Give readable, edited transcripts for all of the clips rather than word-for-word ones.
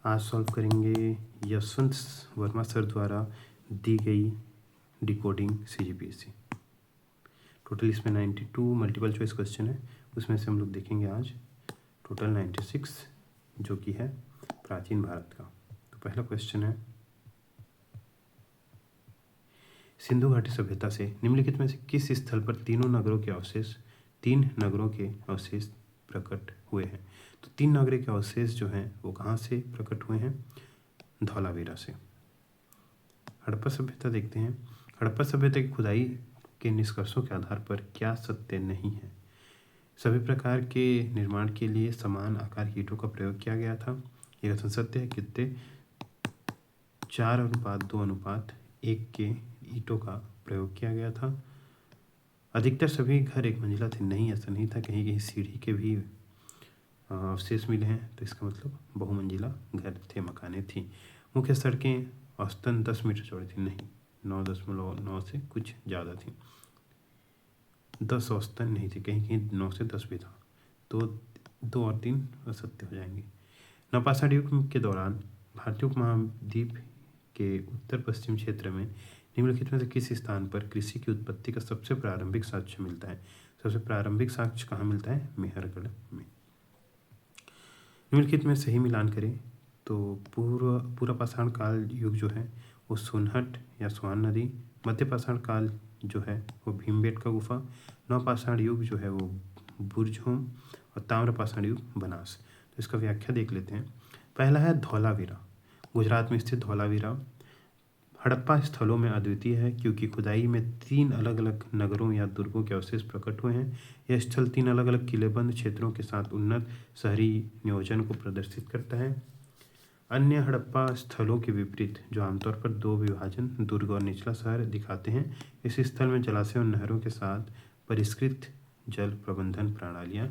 आज सॉल्व करेंगे यशवंत वर्मा सर द्वारा दी गई डिकोडिंग CGPSC। टोटल इसमें 92 मल्टीपल चॉइस क्वेश्चन है, उसमें से हम लोग देखेंगे आज टोटल 96 जो कि है प्राचीन भारत का। तो पहला क्वेश्चन है, सिंधु घाटी सभ्यता से निम्नलिखित में से किस स्थल पर तीन नगरों के अवशेष प्रकट हुए हैं। तो 3 नगरों के अवशेष जो हैं वो कहाँ से प्रकट हुए हैं? धौलावीरा से। हड़प्पा सभ्यता देखते हैं। हड़प्पा सभ्यता की खुदाई के निष्कर्षों के आधार पर क्या सत्य नहीं है? सभी प्रकार के निर्माण के लिए समान आकार की ईंटों का प्रयोग किया गया था। यह कथन सत्य है। कितने 4:2:1 के ईंटों का प्रयोग किया गया था। अधिकतर सभी घर एक मंजिला थे। नहीं, ऐसा नहीं था। कहीं कहीं सीढ़ी के भी अवशेष मिले हैं, तो इसका मतलब बहुमंजिला घर थे, मकानें थी। मुख्य सड़कें औसतन 10 मीटर चौड़ी थी। नहीं, 9.9 से कुछ ज़्यादा थी। 10 औसतन नहीं थी, कहीं कहीं 9 से 10 भी था। तो 2 और 3 असत्य हो जाएंगे। नवपाषाण युग के दौरान भारतीय उपमहाद्वीप के उत्तर पश्चिम क्षेत्र में निम्नलिखित में से किस स्थान पर कृषि की उत्पत्ति का सबसे प्रारंभिक साक्ष्य मिलता है? सबसे प्रारंभिक साक्ष्य कहाँ मिलता है? मेहरगढ़ में। निम्नलिखित में सही मिलान करें तो पूर्व पाषाण काल युग जो है वो सोनहट या स्वान नदी, मध्य पाषाण काल जो है वो भीमबेटका गुफा, नवपाषाण युग जो है वो बुरझोम और ताम्र पाषाण युग बनास। तो इसका व्याख्या देख लेते हैं। पहला है धौलावीरा। गुजरात में स्थित धौलावीरा हड़प्पा स्थलों में अद्वितीय है क्योंकि खुदाई में 3 अलग अलग नगरों या दुर्गों के अवशेष प्रकट हुए हैं। यह स्थल 3 अलग अलग किलेबंद क्षेत्रों के साथ उन्नत शहरी नियोजन को प्रदर्शित करता है। अन्य हड़प्पा स्थलों के विपरीत, जो आमतौर पर 2 विभाजन दुर्ग और निचला शहर दिखाते हैं, इस स्थल में जलाशय और नहरों के साथ परिष्कृत जल प्रबंधन प्रणालियाँ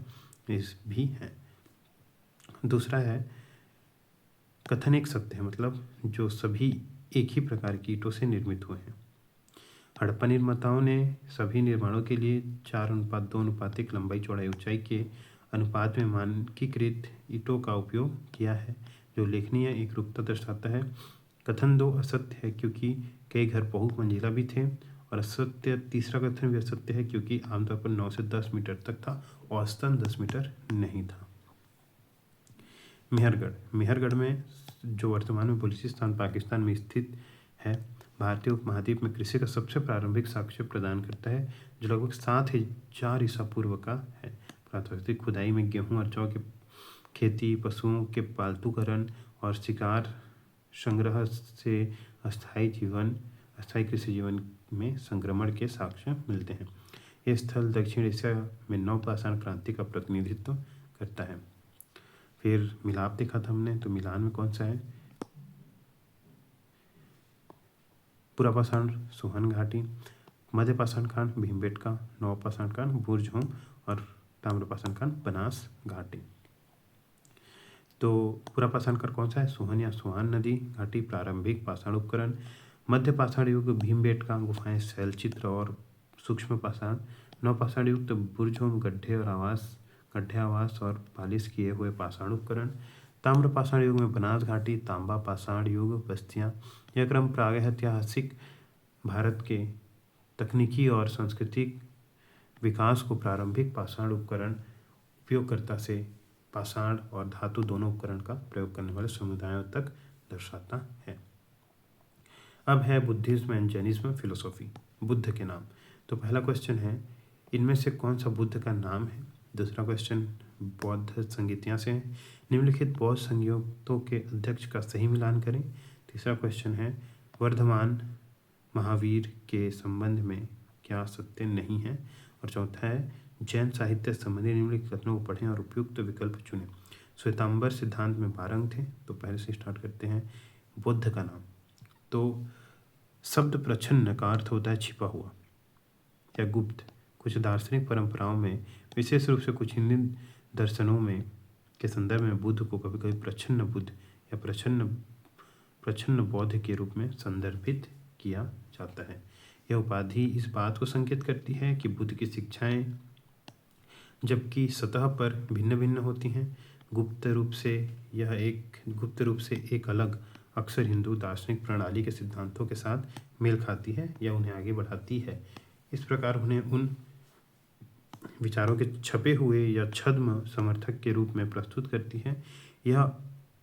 भी हैं। दूसरा है कथन एक सत्य है, मतलब जो सभी एक ही प्रकार की ईंटों से निर्मित हुए हैं। हड़प्पा निर्माताओं ने सभी निर्माणों के लिए 4:2:1 लंबाई चौड़ाई ऊंचाई के अनुपात में मानकीकृत ईंटों का उपयोग किया है, जो लेखनीय एकरूपता दर्शाता है। कथन 2 असत्य है क्योंकि कई घर बहुमंजिला भी थे, और तीसरा कथन भी असत्य है क्योंकि आमतौर पर 9 से 10 मीटर तक था, औसतन 10 मीटर नहीं था। मेहरगढ़ में, जो वर्तमान में बलूचिस्तान पाकिस्तान में स्थित है, भारतीय उपमहाद्वीप में कृषि का सबसे प्रारंभिक साक्ष्य प्रदान करता है, जो लगभग 7,000 ईसा पूर्व का है। प्रातःवैदिक खुदाई में गेहूं और जौ की खेती, पशुओं के पालतूकरण और शिकार संग्रह से अस्थायी कृषि जीवन में संक्रमण के साक्ष्य मिलते हैं। यह स्थल दक्षिण एशिया में नवपाषाण क्रांति का प्रतिनिधित्व करता है। फिर मिलाप देखा था हमने, तो मिलान में कौन सा है? पुरापाषाण सोहन घाटी, मध्य पाषाण काल भीमबेटका, नवपाषाण काल बुरझोम और ताम्रपाषाण काल बनास घाटी। तो पुरापाषाण काल कौन सा है? सोहन या सोहान नदी घाटी, प्रारंभिक पाषाण उपकरण। मध्य पाषाण युग भीमबेटका गुफाएं, शैलचित्र और सूक्ष्म पाषाण। नवपाषाण युग तो बुरझोम गड्ढे आवास और पालिश किए हुए पाषाण उपकरण। ताम्रपाषाण युग में बनास घाटी, तांबा पाषाण युग बस्तियां। यह क्रम प्रागैतिहासिक भारत के तकनीकी और सांस्कृतिक विकास को प्रारंभिक पाषाण उपकरण उपयोगकर्ता से पाषाण और धातु दोनों उपकरण का प्रयोग करने वाले समुदायों तक दर्शाता है। अब है Buddhism and Jainism philosophy. Buddha के नाम। तो पहला क्वेश्चन है, इनमें से कौन सा बुद्ध का नाम है? दूसरा क्वेश्चन बौद्ध संगीतियाँ से है। निम्नलिखित बौद्ध संगीतों के अध्यक्ष का सही मिलान करें। तीसरा क्वेश्चन है, वर्धमान महावीर के संबंध में क्या सत्य नहीं है? और चौथा है, जैन साहित्य संबंधी निम्नलिखित कथनों को पढ़ें और उपयुक्त विकल्प चुनें। श्वेतांबर सिद्धांत में 12 अंक थे, तो पहले से स्टार्ट करते हैं। बुद्ध का नाम। तो शब्द प्रच्छन्न का अर्थ होता है छिपा हुआ या गुप्त। कुछ दार्शनिक परंपराओं में, विशेष रूप से कुछ हिंदी दर्शनों में के संदर्भ में बुद्ध को कभी कभी प्रच्छन्न बुद्ध या प्रच्छन्न बौद्ध के रूप में संदर्भित किया जाता है। यह उपाधि इस बात को संकेत करती है कि बुद्ध की शिक्षाएं जबकि सतह पर भिन्न भिन्न होती हैं, गुप्त रूप से एक अलग अक्सर हिंदू दार्शनिक प्रणाली के सिद्धांतों के साथ मेल खाती है या उन्हें आगे बढ़ाती है। इस प्रकार उन्हें उन विचारों के छपे हुए या छद्म समर्थक के रूप में प्रस्तुत करती है। यह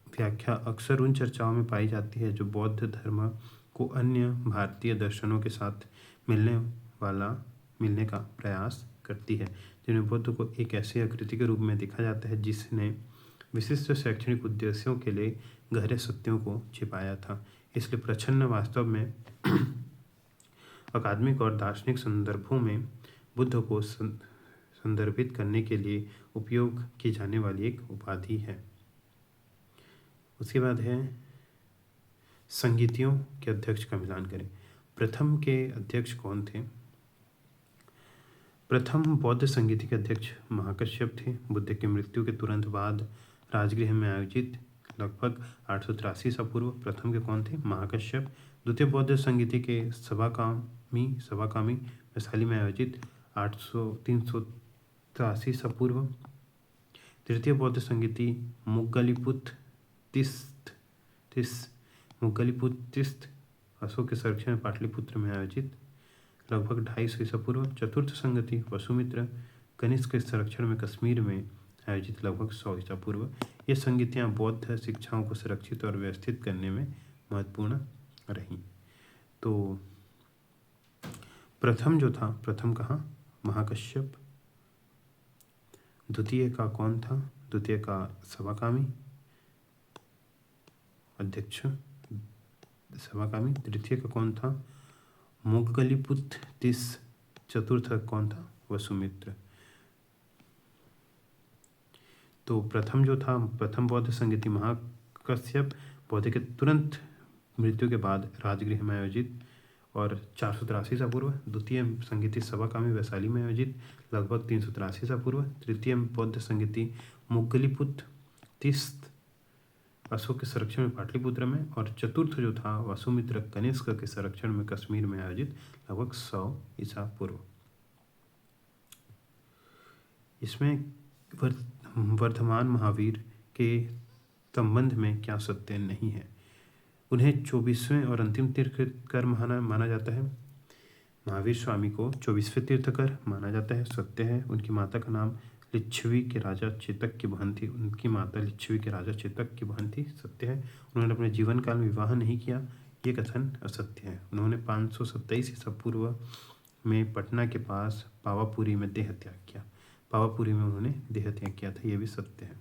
व्याख्या अक्सर उन चर्चाओं में पाई जाती है जो बौद्ध धर्म को अन्य भारतीय दर्शनों के साथ मिलने का प्रयास करती है, जिनमें बुद्ध को एक ऐसी आकृति के रूप में देखा जाता है जिसने विशिष्ट शैक्षणिक उद्देश्यों के लिए गहरे सत्यों को छिपाया था। इसलिए प्रच्छन्न वास्तव में अकादमिक और दार्शनिक संदर्भों में बुद्ध को संदर्भित करने के लिए उपयोग की जाने वाली एक उपाधि है। उसके बाद है संगीतियों के अध्यक्ष का मिलान करें। प्रथम के अध्यक्ष कौन थे? प्रथम बौद्ध संगीति के अध्यक्ष महाकश्यप थे। बुद्ध की मृत्यु के तुरंत बाद राजगृह में आयोजित लगभग 883 ईसा पूर्व प्रथम के कौन थे? महाकश्यप। द्वितीय बौद्ध संगीति के सभाकामी वैशाली में आयोजित 383 ईसा पूर्व। तृतीय बौद्ध संगीति मुगलिपुत्तिस्त अशोक के संरक्षण में पाटलिपुत्र में आयोजित लगभग 250 ईसा पूर्व। चतुर्थ संगति वसुमित्र कनिष्क के संरक्षण में कश्मीर में आयोजित लगभग 100 ईसा पूर्व। ये संगीतियाँ बौद्ध शिक्षाओं को सुरक्षित और व्यवस्थित करने में महत्वपूर्ण रहीं। तो प्रथम जो था, प्रथम कहाँ? महाकश्यप। द्वितीय का कौन था? द्वितीय का सभाकामी अध्यक्ष सभाकामी। तृतीय का कौन था? मुगलिपुत्तिस्त। चतुर्थ कौन था? वसुमित्र। तो प्रथम जो था, प्रथम बौद्ध संगीति महाकश्यप, बौद्ध के तुरंत मृत्यु के बाद राजगृह में आयोजित और 483 ईसा पूर्व। द्वितीय संगीति सभाकामी वैशाली में आयोजित लगभग 383 ईसा पूर्व। तृतीय बौद्ध संगीति मुगलिपुत्तिस्त अशोक के संरक्षण में पाटलिपुत्र में। और चतुर्थ जो था वसुमित्र कनिष्क के संरक्षण में कश्मीर में आयोजित लगभग 100 ईसा पूर्व। इसमें वर्धमान महावीर के संबंध में क्या सत्य नहीं है? उन्हें 24वें और अंतिम तीर्थकर माना जाता है। महावीर स्वामी को 24वें तीर्थकर माना जाता है, सत्य है। उनकी माता का नाम लिच्छवी के राजा चेतक की बहन थी। उनकी माता लिच्छवी के राजा चेतक की बहन थी, सत्य है। उन्होंने अपने जीवन काल में विवाह नहीं किया, ये कथन असत्य है। उन्होंने 527 ईसा पूर्व में पटना के पास पावापुरी में देह त्याग किया। पावापुरी में उन्होंने देह त्याग किया था, ये भी सत्य है।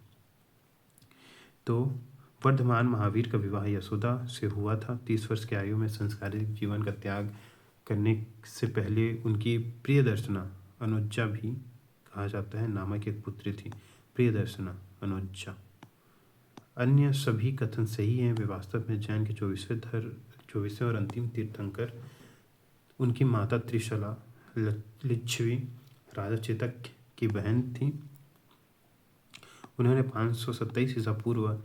तो वर्धमान महावीर का विवाह यशोदा से हुआ था। 30 वर्ष की आयु में संस्कारिक जीवन का त्याग करने से पहले उनकी प्रियदर्शना अनुज्जा भी कहा जाता है नामक एक पुत्री थी। प्रियदर्शना अनुज्जा। अन्य सभी कथन सही हैं। वे वास्तव में जैन के 24वें और अंतिम तीर्थंकर। उनकी माता त्रिशला लिच्छवी राजा चेतक की बहन थी। उन्होंने 527 ईसा पूर्व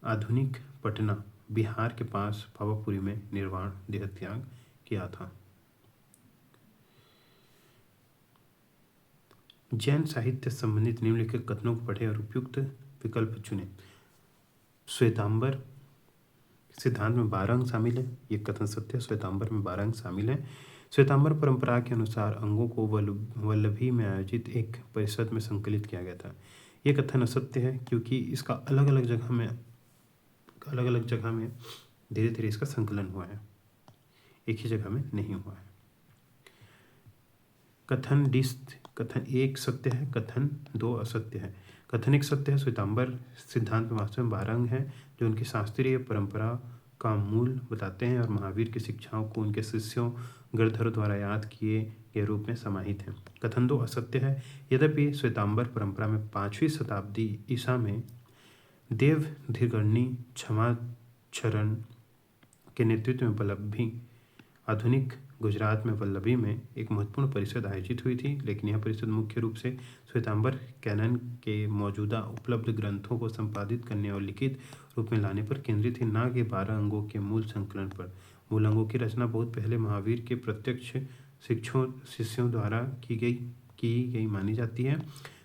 आधुनिक पटना बिहार के पास पावापुरी में निर्वाण देह त्याग किया था। जैन साहित्य संबंधित निम्नलिखित कथनों को पढ़ें और उपयुक्त विकल्प चुनें। श्वेतांबर सिद्धांत में 12 अंग शामिल है, ये कथन सत्य है। श्वेतांबर में 12 अंग शामिल है। श्वेतांबर परंपरा के अनुसार अंगों को वल्लभी में आयोजित एक परिषद में संकलित किया गया था, ये कथन असत्य है क्योंकि इसका अलग अलग जगह में धीरे धीरे इसका संकलन हुआ है, एक ही जगह में नहीं हुआ है। कथन 1 सत्य है, कथन 2 असत्य है। कथन 1 सत्य है। श्वेतांबर सिद्धांत में वास्तव में 12 अंग हैं जो उनकी शास्त्रीय परंपरा का मूल बताते हैं और महावीर की शिक्षाओं को उनके शिष्यों गणधरों द्वारा याद किए के रूप में समाहित हैं। कथन 2 असत्य है। यद्यपि श्वेतांबर परंपरा में 5वीं शताब्दी ईसा में देव धीरगर्णी क्षमाचरण के नेतृत्व में वल्लभी आधुनिक गुजरात में वल्लभी में एक महत्वपूर्ण परिषद आयोजित हुई थी, लेकिन यह परिषद मुख्य रूप से श्वेतांबर कैनन के मौजूदा उपलब्ध ग्रंथों को संपादित करने और लिखित रूप में लाने पर केंद्रित थी, न कि 12 अंगों के मूल संकलन पर। मूल अंगों की रचना बहुत पहले महावीर के प्रत्यक्ष शिष्यों द्वारा की गई मानी जाती है।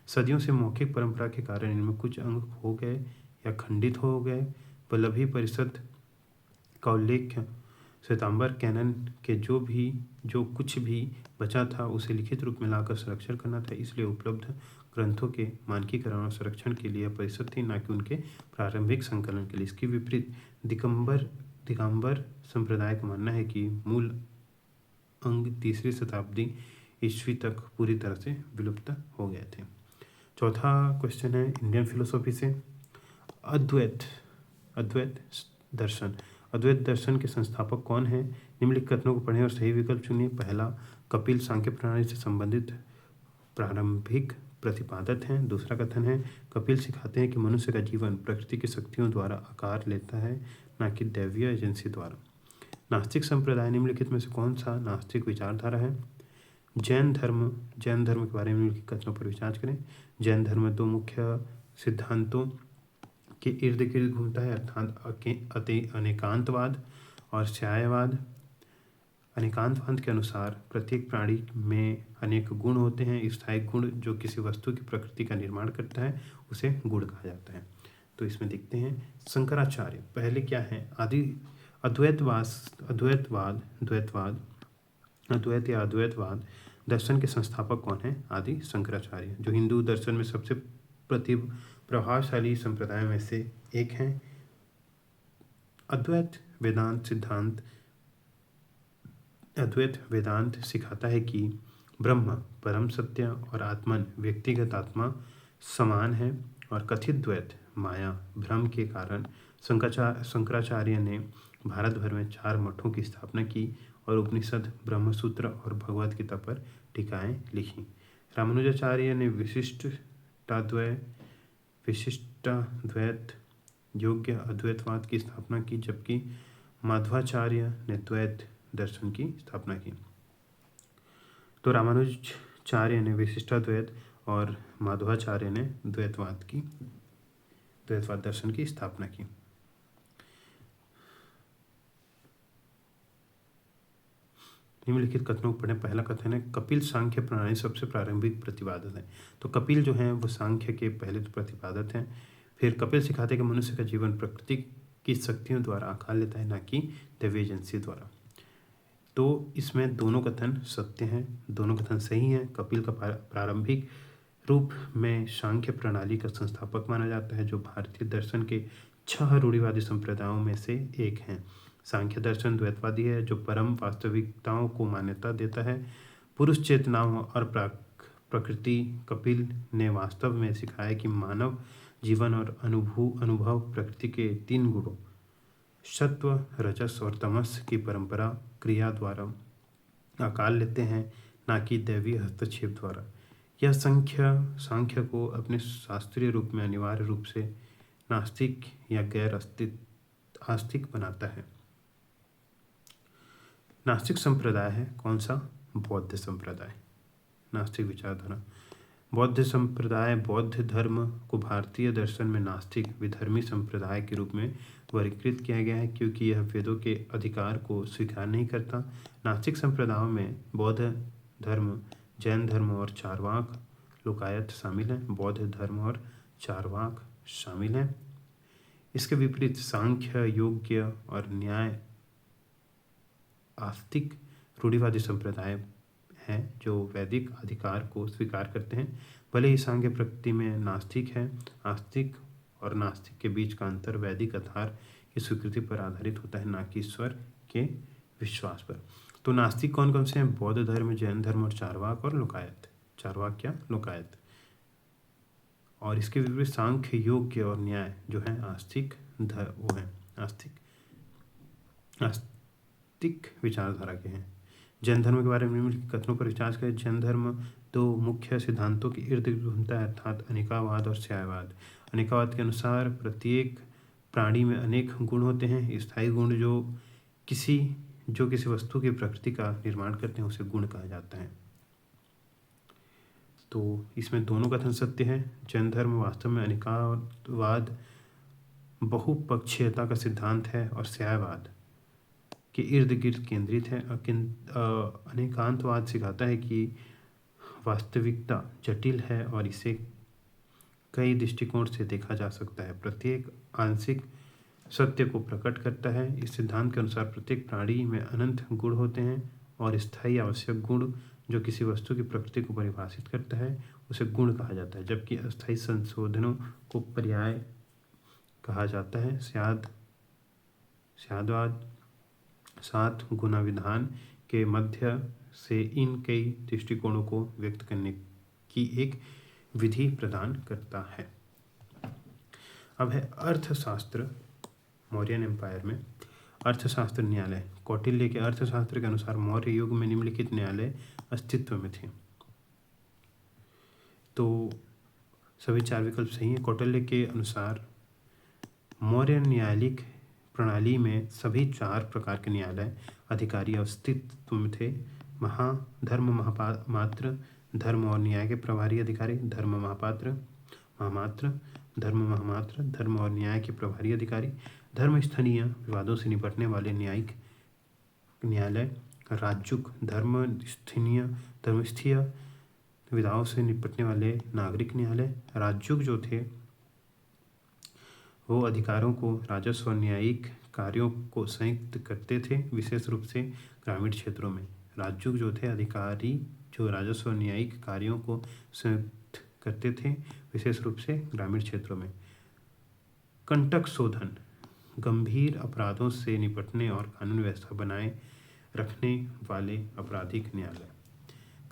सदियों से मौखिक परंपरा के कारण इनमें कुछ अंग खो गए या खंडित हो गए। वल्लभी परिषद का उल्लेख श्वेतांबर कैनन के जो कुछ भी बचा था उसे लिखित रूप में लाकर संरक्षण करना था, इसलिए उपलब्ध ग्रंथों के मानकीकरण और संरक्षण के लिए परिषद थी, न कि उनके प्रारंभिक संकलन के लिए। इसके विपरीत दिगंबर संप्रदाय का मानना है कि मूल अंग 3री शताब्दी ईस्वी तक पूरी तरह से विलुप्त हो गए थे। चौथा क्वेश्चन है इंडियन फिलोसॉफी से, अद्वैत दर्शन। अद्वैत दर्शन के संस्थापक कौन हैं? निम्नलिखित कथनों को पढ़ें और सही विकल्प चुनिए। पहला, कपिल सांख्य प्रणाली से संबंधित प्रारंभिक प्रतिपादक हैं। दूसरा कथन है, कपिल सिखाते हैं कि मनुष्य का जीवन प्रकृति की शक्तियों द्वारा आकार लेता है, न कि दैवीय एजेंसी द्वारा। नास्तिक संप्रदाय निम्नलिखित में से कौन सा नास्तिक विचारधारा है? जैन धर्म के बारे में निम्नलिखित कथनों पर विचार करें। जैन धर्म 2 मुख्य सिद्धांतों के इर्द गिर्द घूमता है, अर्थात अनेकांतवाद और स्यायवाद। अनेकांतवाद के अनुसार प्रत्येक प्राणी में अनेक गुण होते हैं। स्थायी गुण जो किसी वस्तु की प्रकृति का निर्माण करता है उसे गुण कहा जाता है। तो इसमें देखते हैं शंकराचार्य पहले क्या है? अद्वैतवाद दर्शन के संस्थापक कौन है? आदि शंकराचार्य, जो हिंदू दर्शन में सबसे प्रभावशाली संप्रदाय में से एक हैं। अद्वैत वेदांत सिखाता है कि ब्रह्म परम सत्य और आत्मन व्यक्तिगत आत्मा समान है, और कथित द्वैत माया भ्रम के कारण शंकराचार्य ने भारत भर में 4 मठों की स्थापना की और उपनिषद, ब्रह्मसूत्र और भगवद गीता पर टीकाएं लिखी। रामानुजाचार्य ने विशिष्टाद्वैत योग्य अद्वैतवाद की स्थापना की, जबकि माध्वाचार्य ने द्वैत दर्शन की स्थापना की। तो रामानुजाचार्य ने विशिष्टाद्वैत और माध्वाचार्य ने द्वैतवाद दर्शन की स्थापना की। निम्नलिखित कथनों को पढ़ें। पहला कथन है, कपिल सांख्य प्रणाली सबसे प्रारंभिक प्रतिपादक है। तो कपिल जो हैं वो सांख्य के पहले तो प्रतिपादक हैं। फिर कपिल सिखाते हैं कि मनुष्य का जीवन प्रकृति की शक्तियों द्वारा आकार लेता है, न कि दैवीय एजेंसी द्वारा। तो इसमें दोनों कथन सत्य हैं, दोनों कथन सही हैं। कपिल का प्रारंभिक रूप में सांख्य प्रणाली का संस्थापक माना जाता है, जो भारतीय दर्शन के 6 रूढ़िवादी संप्रदायों में से एक हैं। सांख्य दर्शन द्वैतवादी है, जो परम वास्तविकताओं को मान्यता देता है, पुरुष चेतनाओं और प्रकृति। कपिल ने वास्तव में सिखाया कि मानव जीवन और अनुभव प्रकृति के 3 गुणों सत्व, रजस और तमस की परंपरा क्रिया द्वारा आकार लेते हैं, न कि दैवीय हस्तक्षेप द्वारा। यह सांख्य को अपने शास्त्रीय रूप में अनिवार्य रूप से नास्तिक या गैर आस्तिक बनाता है। नास्तिक संप्रदाय है कौन सा? बौद्ध संप्रदाय। नास्तिक विचारधारा बौद्ध संप्रदाय बौद्ध धर्म को भारतीय दर्शन में नास्तिक विधर्मी संप्रदाय के रूप में वर्गीकृत किया गया है, क्योंकि यह वेदों के अधिकार को स्वीकार नहीं करता। नास्तिक संप्रदायों में बौद्ध धर्म, जैन धर्म और चारवाक लोकायत शामिल हैं। बौद्ध धर्म और चारवाक शामिल हैं। इसके विपरीत सांख्य, योग्य और न्याय आस्तिक रूढ़िवादी संप्रदाय हैं, जो वैदिक अधिकार को स्वीकार करते हैं। भले ही सांख्य प्रकृति में नास्तिक है, आस्तिक और नास्तिक के बीच का अंतर वैदिक आधार की स्वीकृति पर आधारित होता है, न कि ईश्वर के विश्वास पर। तो नास्तिक कौन कौन से हैं? बौद्ध धर्म, जैन धर्म और चारवाक और लोकायत। चारवाक क्या? लोकायत। और इसके विपरीत सांख्य, योग्य और न्याय जो है आस्तिक वो है आस्तिक विचारधारा के हैं। जैन धर्म के बारे में निम्नलिखित कथनों पर विचार करें। जैन धर्म 2 मुख्य सिद्धांतों के इर्द गिर्द घूमता है, अर्थात अनेकावाद और स्यायवाद। अनेकावाद के अनुसार प्रत्येक प्राणी में अनेक गुण होते हैं। स्थायी गुण जो किसी वस्तु की प्रकृति का निर्माण करते हैं उसे गुण कहा जाता है। तो इसमें दोनों कथन सत्य है। जैन धर्म वास्तव में अनेकावाद बहुपक्षीयता का सिद्धांत है और स्यायवाद के इर्द गिर्द केंद्रित है। अनेकांतवाद सिखाता है कि वास्तविकता जटिल है और इसे कई दृष्टिकोण से देखा जा सकता है। प्रत्येक आंशिक सत्य को प्रकट करता है। इस सिद्धांत के अनुसार प्रत्येक प्राणी में अनंत गुण होते हैं और स्थायी आवश्यक गुण जो किसी वस्तु की प्रकृति को परिभाषित करता है उसे गुण कहा जाता है, जबकि अस्थायी संशोधनों को पर्याय कहा जाता है। स्याद्वाद 7 गुना विधान के मध्य से इन कई दृष्टिकोणों को व्यक्त करने की एक विधि प्रदान करता है। अब है अर्थशास्त्र। मौर्यन एम्पायर में अर्थशास्त्र न्यायालय। कौटिल्य के अर्थशास्त्र के अनुसार मौर्य युग में निम्नलिखित न्यायालय अस्तित्व में थे। तो सभी 4 विकल्प सही हैं। कौटिल्य के अनुसार मौर्य न्यायालिक प्रणाली में सभी 4 प्रकार के न्यायालय अधिकारी अस्तित्व में थे। धर्म महामात्र, धर्म और न्याय के प्रभारी अधिकारी, धर्म महामात्र, धर्म और न्याय के प्रभारी अधिकारी, धर्म स्थानीय विवादों से निपटने वाले न्यायिक न्यायालय, राजयुग धर्मस्थीय विधाओं से निपटने वाले नागरिक न्यायालय। राजयुग जो थे वो अधिकारों को राजस्व और न्यायिक कार्यों को संयुक्त करते थे, विशेष रूप से ग्रामीण क्षेत्रों में। राजयुग जो थे अधिकारी जो राजस्व और न्यायिक कार्यों को संयुक्त करते थे, विशेष रूप से ग्रामीण क्षेत्रों में। कंटक शोधन गंभीर अपराधों से निपटने और कानून व्यवस्था बनाए रखने वाले आपराधिक न्यायालय।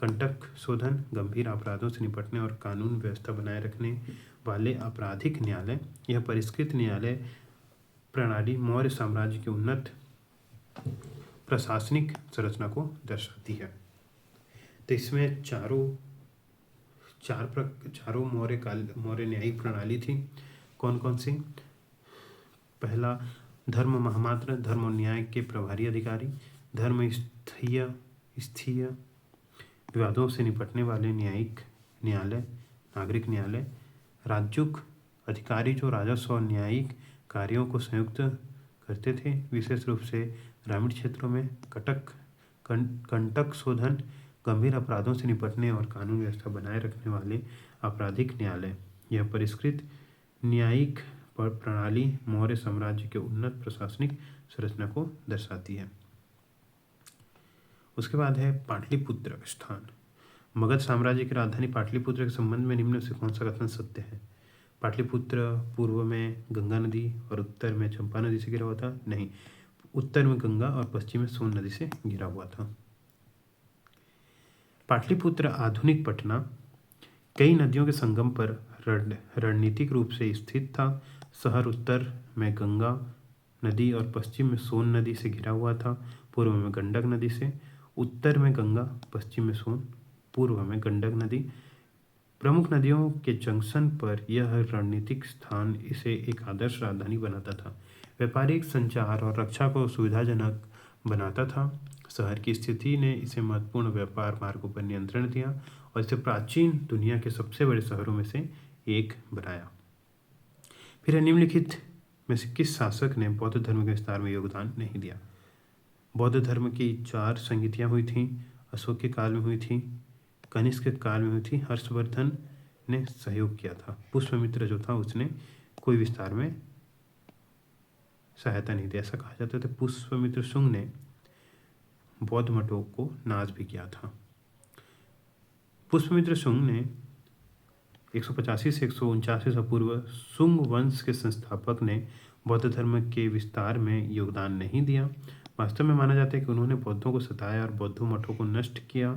कंटक शोधन गंभीर अपराधों से निपटने और कानून व्यवस्था बनाए रखने वाले आपराधिक न्यायालय। यह परिष्कृत न्यायालय प्रणाली मौर्य साम्राज्य की उन्नत प्रशासनिक संरचना को दर्शाती है। तो इसमें चारों मौर्य न्यायिक प्रणाली थी। कौन कौन सी? पहला धर्म महामात्र, धर्म और न्याय के प्रभारी अधिकारी, धर्म स्थीय विवादों से निपटने वाले न्यायिक न्यायालय, नागरिक न्यायालय। राजयुग अधिकारी जो राजस्व और न्यायिक कार्यों को संयुक्त करते थे, विशेष रूप से ग्रामीण क्षेत्रों में। कंटक शोधन गंभीर अपराधों से निपटने और कानून व्यवस्था बनाए रखने वाले आपराधिक न्यायालय। यह परिष्कृत न्यायिक प्रणाली मौर्य साम्राज्य के उन्नत प्रशासनिक संरचना को दर्शाती है। उसके बाद है पाटलिपुत्र स्थान। मगध साम्राज्य की राजधानी पाटलिपुत्र के संबंध में निम्न से कौन सा कथन सत्य है? पाटलिपुत्र पूर्व में गंगा नदी और उत्तर में चंपा नदी से घिरा हुआ था। नहीं, उत्तर में गंगा और पश्चिम में सोन नदी से घिरा हुआ था। पाटलिपुत्र आधुनिक पटना कई नदियों के संगम पर रणनीतिक रूप से स्थित था। शहर उत्तर में गंगा नदी और पश्चिम में सोन नदी से घिरा हुआ था। पूर्व में गंडक नदी से, उत्तर में गंगा, पश्चिम में सोन, पूर्व में गंडक नदी। प्रमुख नदियों के जंक्शन पर यह रणनीतिक स्थान इसे एक आदर्श राजधानी बनाता था। व्यापारिक संचार और रक्षा को सुविधाजनक बनाता था। शहर की स्थिति ने इसे महत्वपूर्ण व्यापार मार्गों पर नियंत्रण दिया और इसे प्राचीन दुनिया के सबसे बड़े शहरों में से एक बनाया। फिर निम्नलिखित में से किस शासक ने बौद्ध धर्म के विस्तार में योगदान नहीं दिया? बौद्ध धर्म की 4 संहिताएं हुई थीं। अशोक के काल में हुई थी, कनिष्क के काल में हुई थी, हर्षवर्धन ने सहयोग किया था। पुष्यमित्र जो था उसने कोई विस्तार में सहायता नहीं दी। ऐसा कहा जाता है पुष्यमित्र शुंग ने बौद्ध मठों को नाश भी किया था। पुष्यमित्र शुंग ने 185 से 149 ईसा पूर्व शुंग वंश के संस्थापक ने बौद्ध धर्म के विस्तार में योगदान नहीं दिया। वास्तव में माना जाता है कि उन्होंने बौद्धों को सताया और बौद्ध मठों को नष्ट किया।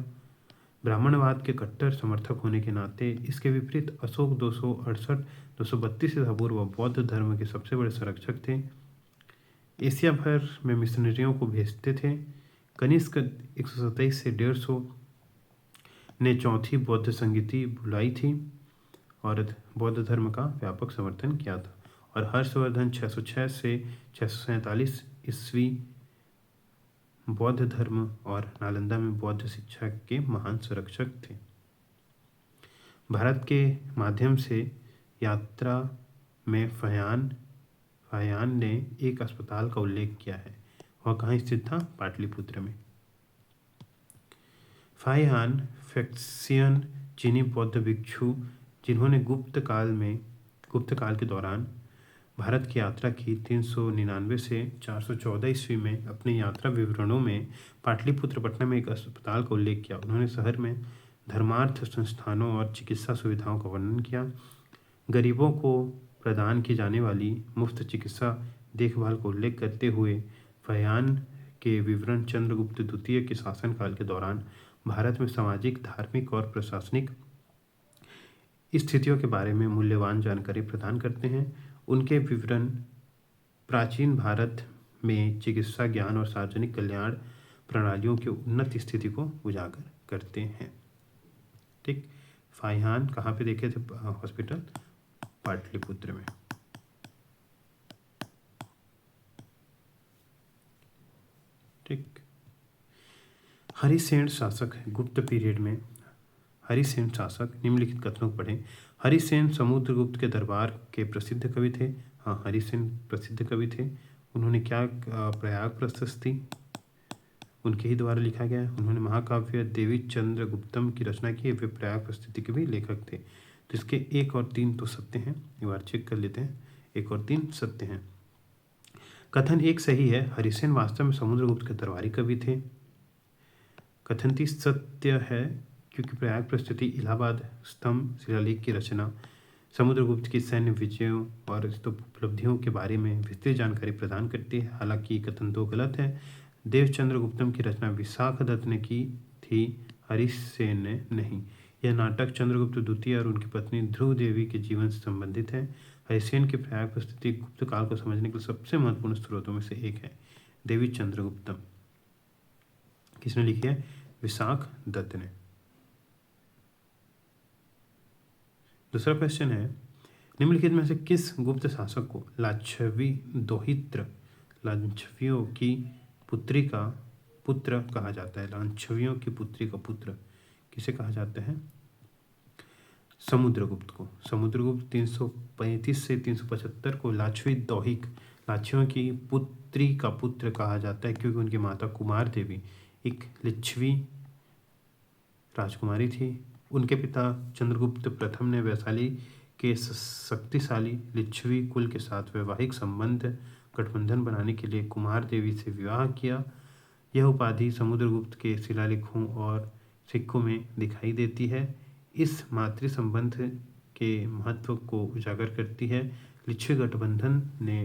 ब्राह्मणवाद के कट्टर समर्थक होने के नाते इसके विपरीत अशोक 268-232 ईसा पूर्व बौद्ध धर्म के सबसे बड़े संरक्षक थे। एशिया भर में मिशनरियों को भेजते थे। कनिष्क 127 से 150 ने चौथी बौद्ध संहिता बुलाई थी और बौद्ध धर्म का व्यापक समर्थन किया था। और हर्षवर्धन 606 से 647 ईस्वी बौद्ध धर्म और नालंदा में बौद्ध शिक्षा के महान संरक्षक थे। भारत के माध्यम से यात्रा में फाहियान ने एक अस्पताल का उल्लेख किया है। वह कहाँ स्थित था? पाटलिपुत्र में। फाहियान फैक्सियन चीनी बौद्ध भिक्षु जिन्होंने गुप्त काल के दौरान भारत की यात्रा की 399 से 414 ईस्वी में अपने यात्रा विवरणों में पाटलिपुत्र पटना में एक अस्पताल का उल्लेख किया। उन्होंने शहर में धर्मार्थ संस्थानों और चिकित्सा सुविधाओं का वर्णन किया। गरीबों को प्रदान की जाने वाली मुफ्त चिकित्सा देखभाल का उल्लेख करते हुए फयान के विवरण चंद्रगुप्त द्वितीय के शासनकाल के दौरान भारत में सामाजिक, धार्मिक और प्रशासनिक स्थितियों के बारे में मूल्यवान जानकारी प्रदान करते हैं। उनके विवरण प्राचीन भारत में चिकित्सा ज्ञान और सार्वजनिक कल्याण प्रणालियों की उन्नत स्थिति को उजागर करते हैं। ठीक, फाहियान कहाँ पे देखे थे हॉस्पिटल? पाटलिपुत्र में। ठीक, हरिसेन शासक गुप्त पीरियड में हरिसेन शासक निम्नलिखित कथनों को पढ़ें। हरिसेन समुद्रगुप्त के दरबार के प्रसिद्ध कवि थे। हाँ, हरिसेन प्रसिद्ध कवि थे। उन्होंने क्या प्रयाग प्रशस्ति उनके ही द्वारा लिखा गया है। उन्होंने महाकाव्य देवी चंद्रगुप्तम की रचना की। वे प्रयाग प्रस्तुति के भी लेखक थे। तो इसके 1 और 3 तो सत्य हैं, एक बार चेक कर लेते हैं। 1 और 3 सत्य हैं। कथन 1 सही है, हरिसेन वास्तव में समुद्रगुप्त के दरबारी कवि थे। कथन 3 सत्य है, क्योंकि प्रयाग प्रस्तुति इलाहाबाद स्तंभ शिलालेख की रचना समुद्रगुप्त की सैन्य विजयों और उपलब्धियों के बारे में विस्तृत जानकारी प्रदान करती है। हालांकि कथन 2 गलत है। देवचंद्र गुप्तम की रचना विशाख दत्त ने की थी, हरिसेन ने नहीं। यह नाटक चंद्रगुप्त द्वितीय और उनकी पत्नी ध्रुव देवी के जीवन से संबंधित है। हरिसेन की प्रयाग प्रस्तुति गुप्त काल को समझने के लिए सबसे महत्वपूर्ण स्रोतों में से एक है। देवी चंद्रगुप्तम किसने लिखी है? विशाख दत्त ने। दूसरा क्वेश्चन है, निम्नलिखित में से किस गुप्त शासक को लाच्छवी दोहित्र लाच्छवियों की पुत्री का पुत्र कहा जाता है? लाच्छवियों की पुत्री का पुत्र किसे कहा जाता है? समुद्रगुप्त को। समुद्रगुप्त 335 से 375 को लाच्छवी दोहिक लाच्छवियों की पुत्री का पुत्र कहा जाता है, क्योंकि उनकी माता कुमार देवी एक लिच्छवी राजकुमारी थी। उनके पिता चंद्रगुप्त प्रथम ने वैशाली के शक्तिशाली लिच्छवी कुल के साथ वैवाहिक संबंध गठबंधन बनाने के लिए कुमार देवी से विवाह किया। यह उपाधि समुद्रगुप्त के शिलालेखों और सिक्कों में दिखाई देती है। इस मातृ संबंध के महत्व को उजागर करती है। लिच्छवी गठबंधन ने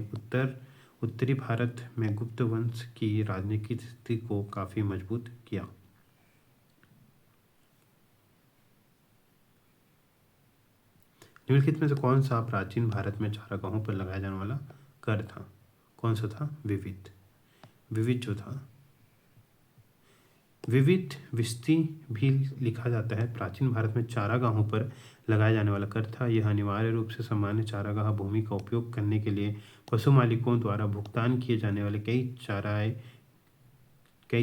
उत्तरी भारत में गुप्त वंश की राजनीतिक स्थिति को काफी मजबूत किया। निम्नलिखित में से कौन सा प्राचीन भारत में चारागाहों पर लगाया जाने वाला कर था? कौन सा था? विविध। विविध जो था, विविध विस्ती भी लिखा जाता है, प्राचीन भारत में चारागाहों पर लगाया जाने वाला कर था। यह अनिवार्य रूप से सामान्य चारागाह भूमि का उपयोग करने के लिए पशु मालिकों द्वारा भुगतान किए जाने वाले कई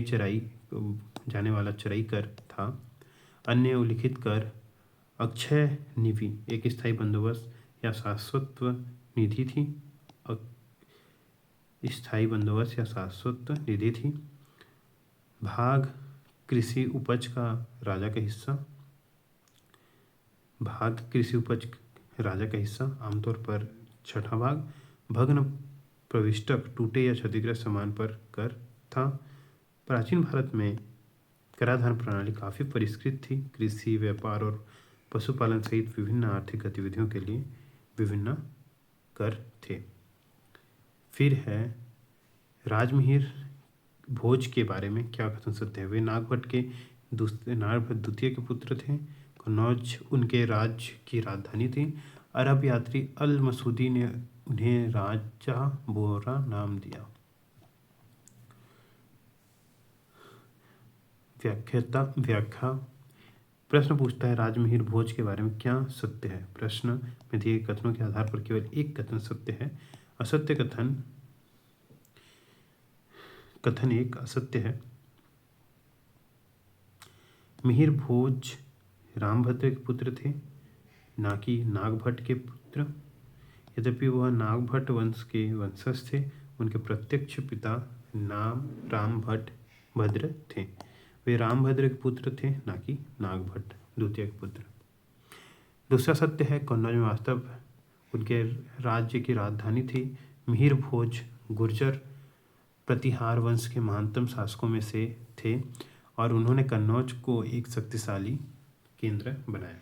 चराई जाने वाला चराई कर था। अन्य उल्लिखित कर अक्षय निधि एक स्थायी बंदोबस्त या शाश्वत निधि थी। स्थायी बंदोबस्त या शाश्वत निधि थी। भाग कृषि उपज का राजा का हिस्सा। भाग कृषि उपज राजा का हिस्सा आमतौर पर छठा भाग। भग्न प्रविष्टक टूटे या क्षतिग्रस्त सामान पर कर था। प्राचीन भारत में कराधान प्रणाली काफ़ी परिष्कृत थी। कृषि, व्यापार और पशुपालन सहित विभिन्न आर्थिक गतिविधियों के लिए विभिन्न कर थे। फिर है राजमिहिर भोज के बारे में क्या कथन सत्य है? वे नागभट्ट द्वितीय के पुत्र थे। कन्नौज उनके राज्य की राजधानी थी। अरब यात्री अल मसूदी ने उन्हें राजा बोरा नाम दिया। व्याख्या प्रश्न पूछता है राजमिहिर भोज के बारे में क्या सत्य है? प्रश्न में दिए कथनों के आधार पर केवल एक कथन सत्य है। असत्य कथन 1 असत्य है। मिहिर भोज रामभद्र के पुत्र थे, ना कि नागभट्ट के पुत्र। यद्यपि वह नागभट्ट वंश के वंशज थे, उनके प्रत्यक्ष पिता नाम रामभद्र थे। वे रामभद्र के पुत्र थे, ना कि नागभट्ट द्वितीय के पुत्र। दूसरा सत्य है कन्नौज में वास्तव उनके राज्य की राजधानी थी। मिहिर भोज गुर्जर प्रतिहार वंश के महानतम शासकों में से थे और उन्होंने कन्नौज को एक शक्तिशाली केंद्र बनाया।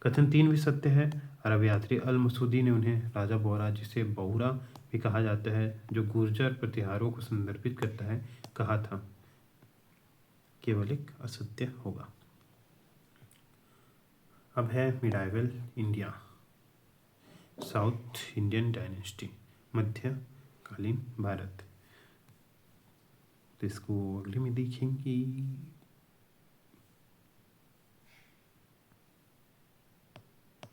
कथन 3 भी सत्य है। अरब यात्री अल मसूदी ने उन्हें राजा बोरा, जिसे बहुरा भी कहा जाता है, जो गुर्जर प्रतिहारों को संदर्भित करता है, कहा था। केवल एक असत्य होगा। अब है medieval India, south Indian dynasty, मध्यकालीन भारत। तो इसको अगले में देखेंगे।